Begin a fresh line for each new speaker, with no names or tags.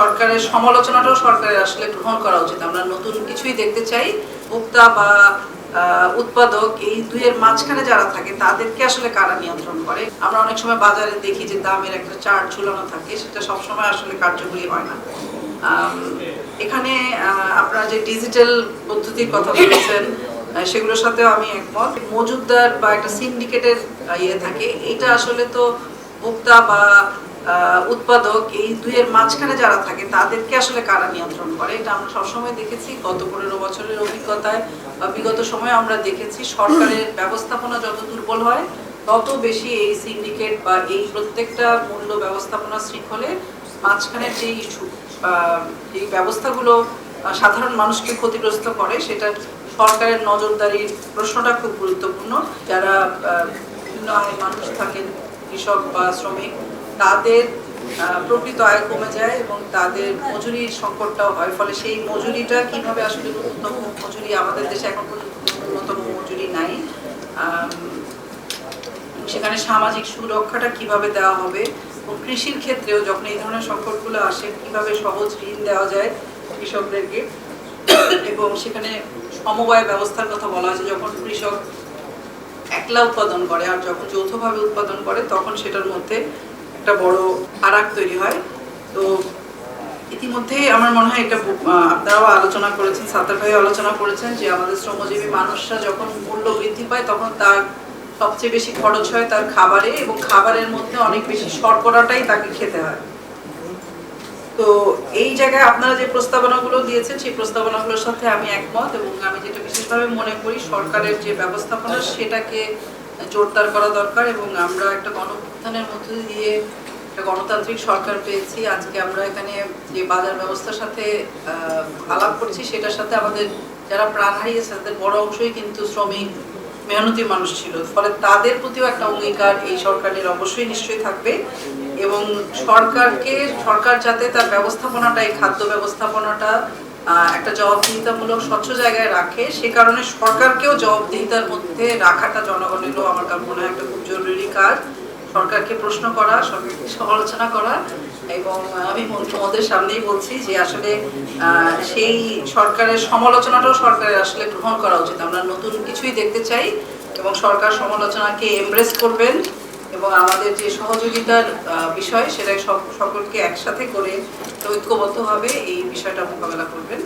সরকারের সমালোচনাটাও সরকারের আসলে গ্রহণ করা উচিত। আমরা নতুন কিছুই দেখতে চাই। ভোক্তা বা উৎপাদক এই দুইয়ের মাঝখানে যারা থাকে তাদেরকে আসলে কারা নিয়ন্ত্রণ করে। আমরা অনেক সময় বাজারে দেখি যে দামের একটা চার্ট ঝুলানো থাকে, সেটা সবসময় আসলে কার্যকরী হয় না। এখানে আপনারা যে ডিজিটাল পদ্ধতির কথা বলেছেন সেগুলোর সাথেও আমি একমত। মজুতদার বা একটা সিন্ডিকেটের ইয়ে থাকে, এটা আসলে তো ভোক্তা বা উৎপাদক এই দুইয়ের মাঝখানে যারা থাকে তাদেরকে আসলে কারা নিয়ন্ত্রণ করে। এটা আমরা সবসময় দেখেছি গত 15 বছরের অভিজ্ঞতায় বা বিগত সময়ে আমরা দেখেছি সরকারের ব্যবস্থাপনা যত দুর্বল হয় তত বেশি এই সিন্ডিকেট বা এই প্রত্যেকটা মূল্য ব্যবস্থাপনা শৃঙ্খলে মাঝখানের যে ইস্যু বা এই ব্যবস্থাগুলো সাধারণ মানুষকে ক্ষতিগ্রস্ত করে, সেটা সরকারের নজরদারির প্রশ্নটা খুব গুরুত্বপূর্ণ। যারা বিভিন্ন আয়ের মানুষ থাকেন, কৃষক বা শ্রমিক, তাদের প্রকৃত আয় কমে যায় এবং তাদের মজুরির সংকটটাও হয়। ফলে সেই মজুরিটা কিভাবে আসলে ন্যূনতম মজুরি, আমাদের দেশে এখন পর্যন্ত ন্যূনতম মজুরি নাই, সেখানে সামাজিক সুরক্ষাটা কিভাবে দেওয়া হবে এবং কৃষির ক্ষেত্রেও যখন এই ধরনের সংকটগুলো আসে কিভাবে সহজ ঋণ দেওয়া যায় কৃষকদেরকে, এবং সেখানে সমবায় ব্যবস্থার কথা বলা হয়েছে। যখন কৃষক একলা উৎপাদন করে আর যখন যৌথভাবে উৎপাদন করে তখন সেটার মধ্যে একটা বড় ফারাক তৈরি হয়। তো ইতিমধ্যে আমার মনে হয় এটা আপনারাও আলোচনা করেছেন, সাত্তার ভাইও আলোচনা করেছেন যে আমাদের শ্রমজীবী মানুষরা যখন মূল্য বৃদ্ধি পায় তখন তার সবচেয়ে বেশি খরচ হয় তার খাবারে, এবং খাবারের মধ্যে অনেক বেশি শর্করাটাই তাকে খেতে হয়। তো এই জায়গায় আপনারা যে প্রস্তাবনাগুলো দিয়েছেন সেই প্রস্তাবনাগুলোর সাথে আমি একমত, এবং আমি যেটা বিশেষভাবে মনে করি সরকারের যে ব্যবস্থাপনা সেটাকে জোরদার করা দরকার। এবং আমরা একটা গণঅভ্যুত্থানের মধ্যে দিয়ে একটা গণতান্ত্রিক সরকার পেয়েছি। আজকে আমরা এখানে যে বাজার ব্যবস্থার সাথে আলাপ করছি সেটার সাথে আমাদের যারা প্রাণ হারিয়েছে তাদের বড় অংশই কিন্তু শ্রমিক মেহনতি মানুষ ছিল। ফলে তাদের প্রতিও একটা অঙ্গীকার এই সরকারের অবশ্যই নিশ্চয়ই থাকবে, এবং সরকার যাতে তার ব্যবস্থাপনাটা, এই খাদ্য ব্যবস্থাপনাটা একটা জবাবদিহিতামূলক স্বচ্ছ জায়গায় রাখে, সে কারণে সরকারকেও জবাবদিহিতার মধ্যে রাখাটা জনগণেরও আমার মনে হয় একটা খুব জরুরি কাজ। সরকারকে প্রশ্ন করা, সরকারকে সমালোচনা করা, এবং আমি তোমাদের সামনেই বলছি যে আসলে সেই সরকারের সমালোচনাটাও সরকারের আসলে গ্রহণ করা উচিত। আমরা নতুন কিছুই দেখতে চাই এবং সরকার সমালোচনাকে এমব্রেস করবেন এবং আমাদের যে সহযোগিতার বিষয় সেটা সকলকে একসাথে করে ঐক্যবদ্ধভাবে এই বিষয়টা মোকাবেলা করবেন।